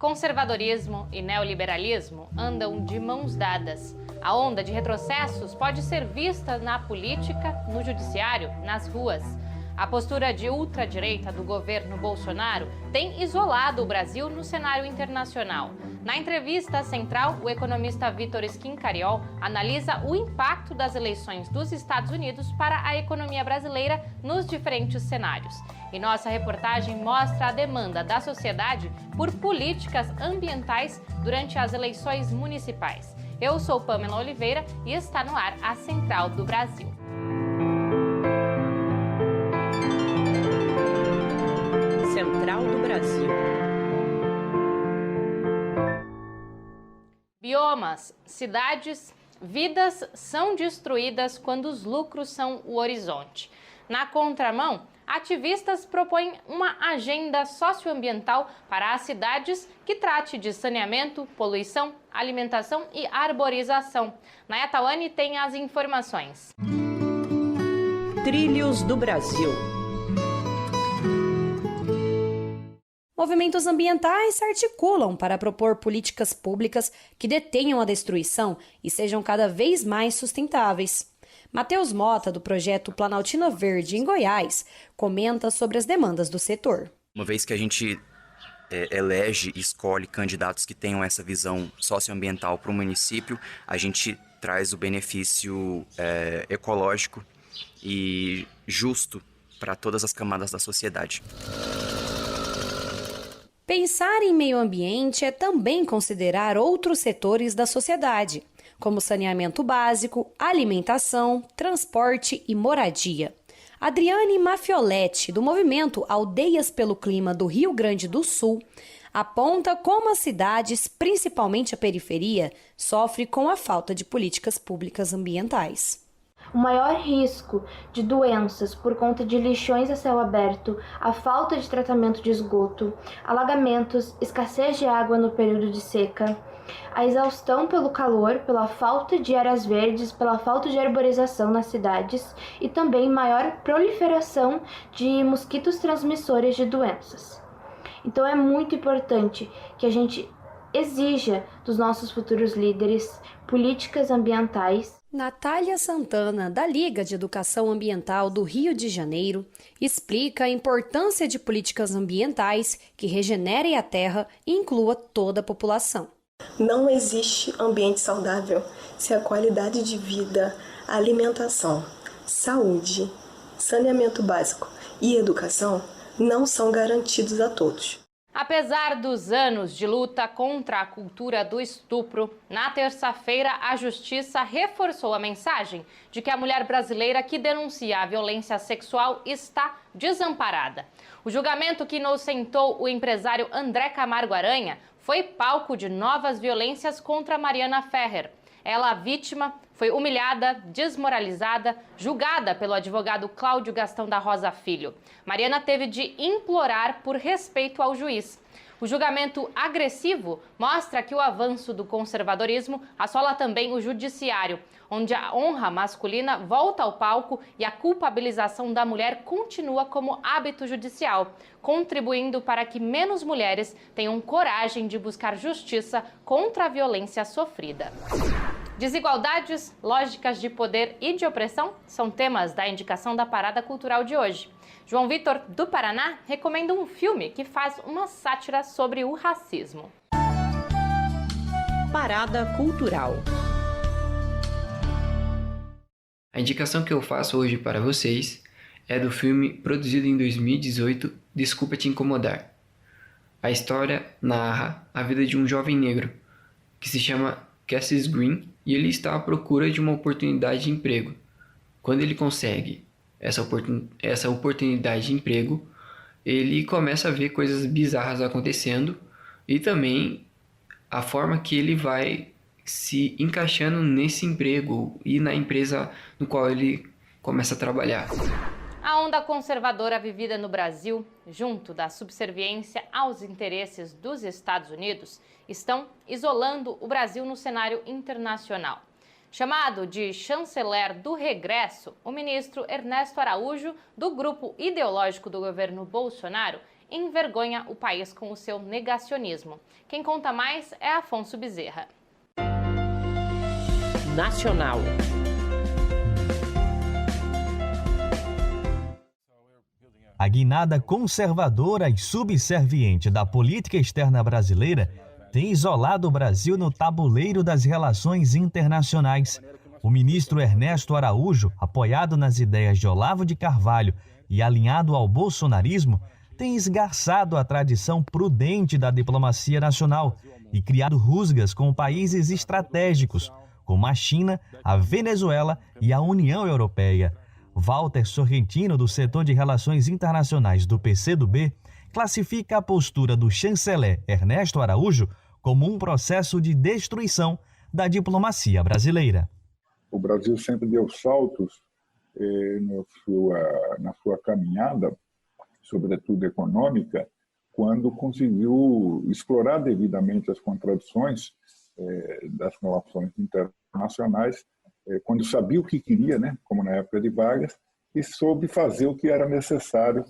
Conservadorismo e neoliberalismo andam de mãos dadas. A onda de retrocessos pode ser vista na política, no judiciário, nas ruas. A postura de ultradireita do governo Bolsonaro tem isolado o Brasil no cenário internacional. Na entrevista central, o economista Vitor Schincariol analisa o impacto das eleições dos Estados Unidos para a economia brasileira nos diferentes cenários. E nossa reportagem mostra a demanda da sociedade por políticas ambientais durante as eleições municipais. Eu sou Pamela Oliveira e está no ar a Central do Brasil. Central do Brasil. Biomas, cidades, vidas são destruídas quando os lucros são o horizonte. Na contramão, ativistas propõem uma agenda socioambiental para as cidades que trate de saneamento, poluição, alimentação e arborização. Naya Tawani tem as informações. Trilhos do Brasil. Movimentos ambientais se articulam para propor políticas públicas que detenham a destruição e sejam cada vez mais sustentáveis. Matheus Mota, do projeto Planaltina Verde, em Goiás, comenta sobre as demandas do setor. Uma vez que a gente elege e escolhe candidatos que tenham essa visão socioambiental para o município, a gente traz o benefício ecológico e justo para todas as camadas da sociedade. Pensar em meio ambiente é também considerar outros setores da sociedade, como saneamento básico, alimentação, transporte e moradia. Adriane Mafioletti, do movimento Aldeias pelo Clima do Rio Grande do Sul, aponta como as cidades, principalmente a periferia, sofrem com a falta de políticas públicas ambientais. O maior risco de doenças por conta de lixões a céu aberto, a falta de tratamento de esgoto, alagamentos, escassez de água no período de seca, a exaustão pelo calor, pela falta de áreas verdes, pela falta de arborização nas cidades e também maior proliferação de mosquitos transmissores de doenças. Então é muito importante que a gente exija dos nossos futuros líderes políticas ambientais. Natália Santana, da Liga de Educação Ambiental do Rio de Janeiro, explica a importância de políticas ambientais que regenerem a terra e inclua toda a população. Não existe ambiente saudável se a qualidade de vida, alimentação, saúde, saneamento básico e educação não são garantidos a todos. Apesar dos anos de luta contra a cultura do estupro, na terça-feira a Justiça reforçou a mensagem de que a mulher brasileira que denuncia a violência sexual está desamparada. O julgamento que inocentou o empresário André Camargo Aranha foi palco de novas violências contra Mariana Ferrer. Ela, vítima, foi humilhada, desmoralizada, julgada pelo advogado Cláudio Gastão da Rosa Filho. Mariana teve de implorar por respeito ao juiz. O julgamento agressivo mostra que o avanço do conservadorismo assola também o judiciário, onde a honra masculina volta ao palco e a culpabilização da mulher continua como hábito judicial, contribuindo para que menos mulheres tenham coragem de buscar justiça contra a violência sofrida. Desigualdades, lógicas de poder e de opressão são temas da indicação da Parada Cultural de hoje. João Vitor, do Paraná, recomenda um filme que faz uma sátira sobre o racismo. Parada Cultural. A indicação que eu faço hoje para vocês é do filme produzido em 2018, Desculpa Te Incomodar. A história narra a vida de um jovem negro que se chama Cassius Green e ele está à procura de uma oportunidade de emprego. Quando ele consegue essa oportunidade de emprego, ele começa a ver coisas bizarras acontecendo e também a forma que ele vai se encaixando nesse emprego e na empresa no qual ele começa a trabalhar. A onda conservadora vivida no Brasil, junto da subserviência aos interesses dos Estados Unidos, estão isolando o Brasil no cenário internacional. Chamado de chanceler do regresso, o ministro Ernesto Araújo, do grupo ideológico do governo Bolsonaro, envergonha o país com o seu negacionismo. Quem conta mais é Afonso Bezerra. Nacional. A guinada conservadora e subserviente da política externa brasileira tem isolado o Brasil no tabuleiro das relações internacionais. O ministro Ernesto Araújo, apoiado nas ideias de Olavo de Carvalho e alinhado ao bolsonarismo, tem esgarçado a tradição prudente da diplomacia nacional e criado rusgas com países estratégicos, como a China, a Venezuela e a União Europeia. Walter Sorrentino, do setor de Relações Internacionais do PCdoB, classifica a postura do chanceler Ernesto Araújo como um processo de destruição da diplomacia brasileira. O Brasil sempre deu saltos na sua caminhada, sobretudo econômica, quando conseguiu explorar devidamente as contradições das relações internacionais, quando sabia o que queria, né, como na época de Vargas, e soube fazer o que era necessário,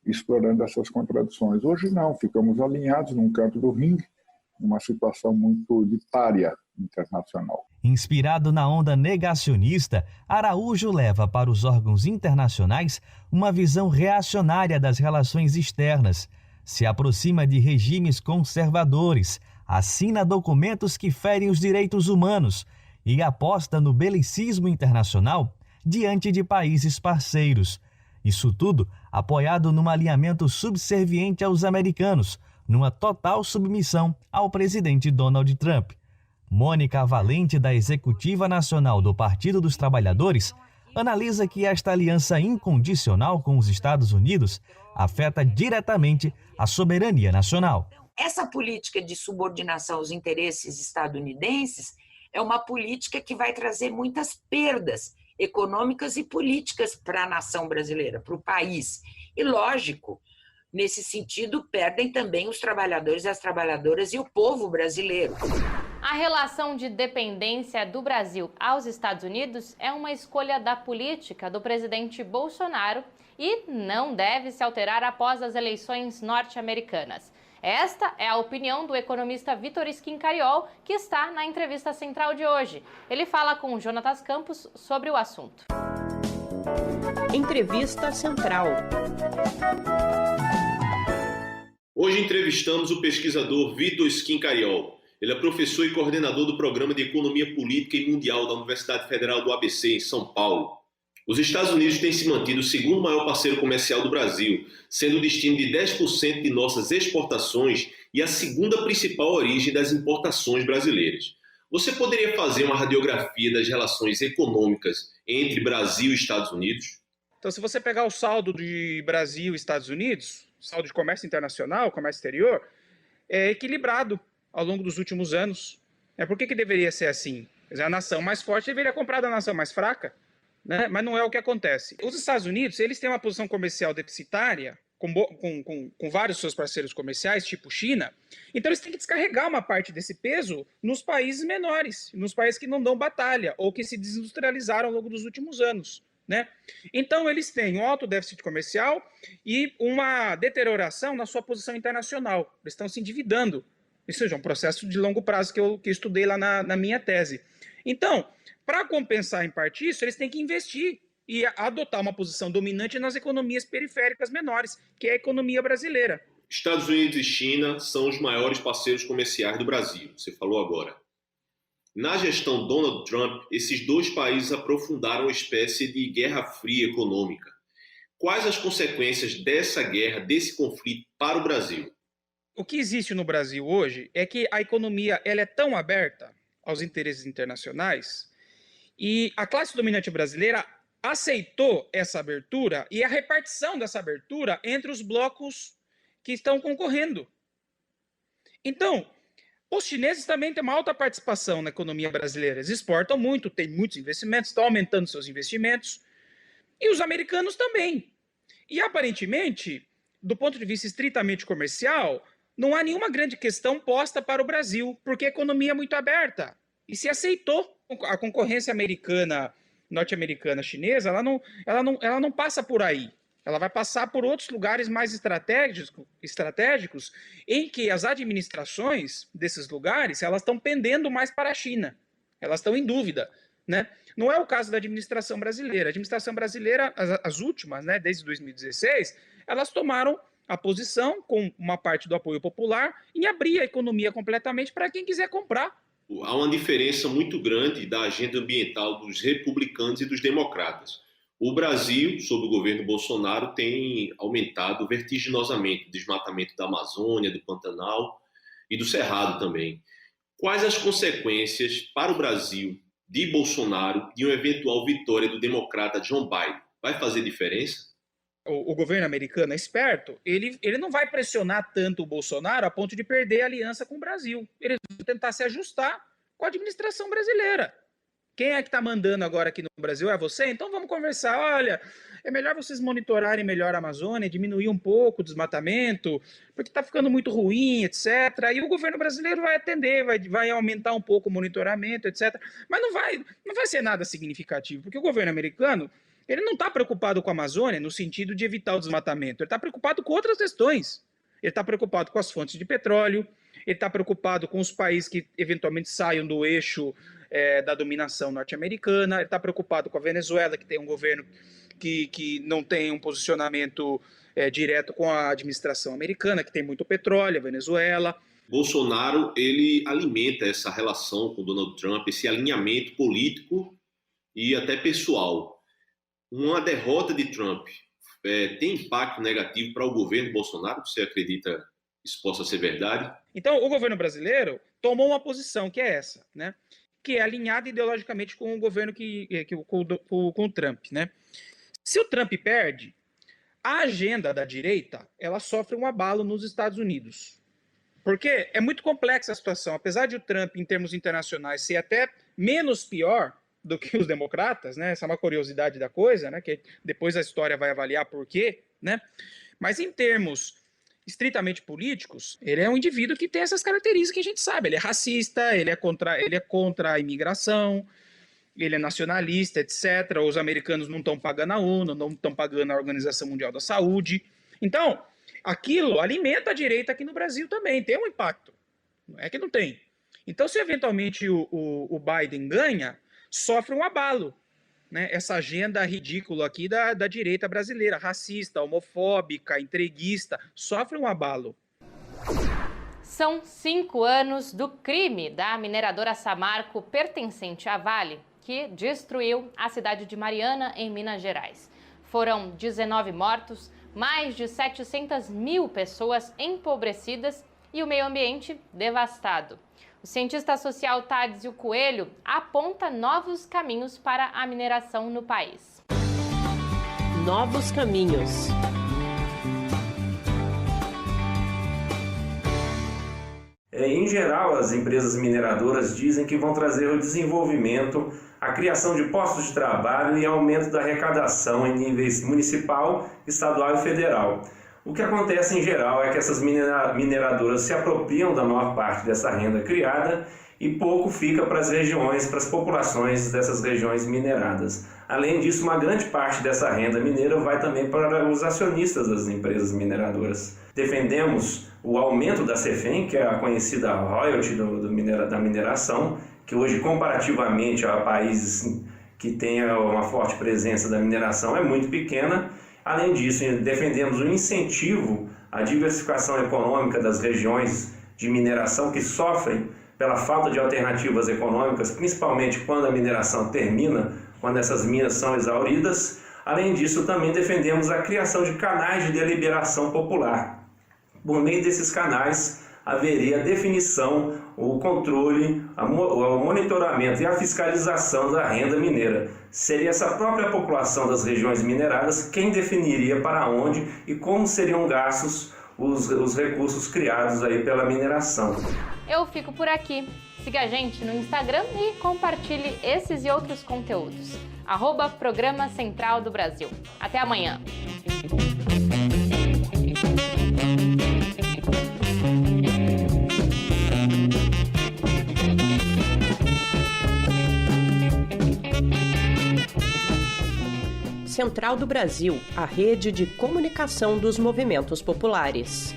explorando essas contradições. Hoje não, ficamos alinhados num canto do ringue, numa situação muito de pária internacional. Inspirado na onda negacionista, Araújo leva para os órgãos internacionais uma visão reacionária das relações externas, se aproxima de regimes conservadores, assina documentos que ferem os direitos humanos e aposta no belicismo internacional diante de países parceiros. Isso tudo apoiado num alinhamento subserviente aos americanos, numa total submissão ao presidente Donald Trump. Mônica Valente, da Executiva Nacional do Partido dos Trabalhadores, analisa que esta aliança incondicional com os Estados Unidos afeta diretamente a soberania nacional. Essa política de subordinação aos interesses estadunidenses é uma política que vai trazer muitas perdas econômicas e políticas para a nação brasileira, para o país. E, lógico, nesse sentido, perdem também os trabalhadores e as trabalhadoras e o povo brasileiro. A relação de dependência do Brasil aos Estados Unidos é uma escolha da política do presidente Bolsonaro e não deve se alterar após as eleições norte-americanas. Esta é a opinião do economista Vitor Schincariol, que está na entrevista central de hoje. Ele fala com Jonatas Campos sobre o assunto. Entrevista Central. Hoje entrevistamos o pesquisador Vitor Schincariol. Ele é professor e coordenador do Programa de Economia Política e Mundial da Universidade Federal do ABC, em São Paulo. Os Estados Unidos têm se mantido o segundo maior parceiro comercial do Brasil, sendo o destino de 10% de nossas exportações e a segunda principal origem das importações brasileiras. Você poderia fazer uma radiografia das relações econômicas entre Brasil e Estados Unidos? Então, se você pegar o saldo de Brasil e Estados Unidos, saldo de comércio internacional, comércio exterior, é equilibrado ao longo dos últimos anos. Por que deveria ser assim? Quer dizer, a nação mais forte deveria comprar da nação mais fraca, né? Mas não é o que acontece. Os Estados Unidos, eles têm uma posição comercial deficitária, com vários seus parceiros comerciais, tipo China, então eles têm que descarregar uma parte desse peso nos países menores, nos países que não dão batalha, ou que se desindustrializaram ao longo dos últimos anos, né? Então eles têm um alto déficit comercial e uma deterioração na sua posição internacional. Eles estão se endividando. Isso é um processo de longo prazo que eu estudei lá na minha tese. Então, para compensar em parte isso, eles têm que investir e adotar uma posição dominante nas economias periféricas menores, que é a economia brasileira. Estados Unidos e China são os maiores parceiros comerciais do Brasil, você falou agora. Na gestão Donald Trump, esses dois países aprofundaram uma espécie de guerra fria econômica. Quais as consequências dessa guerra, desse conflito para o Brasil? O que existe no Brasil hoje é que a economia ela é tão aberta aos interesses internacionais e a classe dominante brasileira aceitou essa abertura e a repartição dessa abertura entre os blocos que estão concorrendo. Então, os chineses também têm uma alta participação na economia brasileira. Eles exportam muito, têm muitos investimentos, estão aumentando seus investimentos. E os americanos também. E, aparentemente, do ponto de vista estritamente comercial, não há nenhuma grande questão posta para o Brasil, porque a economia é muito aberta. E se aceitou a concorrência americana, norte-americana, chinesa, ela não passa por aí. Ela vai passar por outros lugares mais estratégicos em que as administrações desses lugares elas estão pendendo mais para a China. Elas estão em dúvida, né? Não é o caso da administração brasileira. A administração brasileira, as últimas, né, desde 2016, elas tomaram a posição, com uma parte do apoio popular, em abrir a economia completamente para quem quiser comprar. Há uma diferença muito grande da agenda ambiental dos republicanos e dos democratas. O Brasil, sob o governo Bolsonaro, tem aumentado vertiginosamente o desmatamento da Amazônia, do Pantanal e do Cerrado também. Quais as consequências para o Brasil de Bolsonaro de uma eventual vitória do democrata Joe Biden? Vai fazer diferença? O governo americano é esperto, ele não vai pressionar tanto o Bolsonaro a ponto de perder a aliança com o Brasil. Ele vai tentar se ajustar com a administração brasileira. Quem é que está mandando agora aqui no Brasil? É você? Então vamos conversar. Olha, é melhor vocês monitorarem melhor a Amazônia, diminuir um pouco o desmatamento, porque está ficando muito ruim, etc. E o governo brasileiro vai atender, vai aumentar um pouco o monitoramento, etc. Mas não vai ser nada significativo, porque o governo americano ele não está preocupado com a Amazônia no sentido de evitar o desmatamento. Ele está preocupado com outras questões. Ele está preocupado com as fontes de petróleo, ele está preocupado com os países que eventualmente saiam do eixo da dominação norte-americana, ele está preocupado com a Venezuela, que tem um governo que não tem um posicionamento direto com a administração americana, que tem muito petróleo, a Venezuela. Bolsonaro, ele alimenta essa relação com Donald Trump, esse alinhamento político e até pessoal. Uma derrota de Trump tem impacto negativo para o governo Bolsonaro? Você acredita que isso possa ser verdade? Então, o governo brasileiro tomou uma posição que é essa, né? Que é alinhada ideologicamente com o governo com o Trump, né? Se o Trump perde, a agenda da direita ela sofre um abalo nos Estados Unidos. Porque é muito complexa a situação. Apesar de o Trump, em termos internacionais, ser até menos pior do que os democratas, né? Essa é uma curiosidade da coisa, né? Que depois a história vai avaliar por quê, né? Mas em termos estritamente políticos, ele é um indivíduo que tem essas características que a gente sabe. Ele é racista, ele é contra a imigração, ele é nacionalista, etc. Os americanos não estão pagando a ONU, não estão pagando a Organização Mundial da Saúde. Então, aquilo alimenta a direita aqui no Brasil também, tem um impacto. Não é que não tem. Então, se eventualmente o Biden ganha, sofre um abalo, né? Essa agenda ridícula aqui da direita brasileira, racista, homofóbica, entreguista, sofre um abalo. São 5 anos do crime da mineradora Samarco, pertencente à Vale, que destruiu a cidade de Mariana, em Minas Gerais. Foram 19 mortos, mais de 700 mil pessoas empobrecidas e o meio ambiente devastado. O cientista social Tádzio Coelho aponta novos caminhos para a mineração no país. Novos caminhos. Em geral, as empresas mineradoras dizem que vão trazer o desenvolvimento, a criação de postos de trabalho e aumento da arrecadação em níveis municipal, estadual e federal. O que acontece em geral é que essas mineradoras se apropriam da maior parte dessa renda criada e pouco fica para as regiões, para as populações dessas regiões mineradas. Além disso, uma grande parte dessa renda mineira vai também para os acionistas das empresas mineradoras. Defendemos o aumento da CEFEM, que é a conhecida royalty da mineração, que hoje, comparativamente a países que têm uma forte presença da mineração, é muito pequena. Além disso, defendemos o incentivo à diversificação econômica das regiões de mineração que sofrem pela falta de alternativas econômicas, principalmente quando a mineração termina, quando essas minas são exauridas. Além disso, também defendemos a criação de canais de deliberação popular. Por meio desses canais, haveria a definição, o controle, o monitoramento e a fiscalização da renda mineira. Seria essa própria população das regiões mineradas quem definiria para onde e como seriam gastos os recursos criados aí pela mineração. Eu fico por aqui. Siga a gente no Instagram e compartilhe esses e outros conteúdos. @Programa Central do Brasil. Até amanhã. Central do Brasil, a rede de comunicação dos movimentos populares.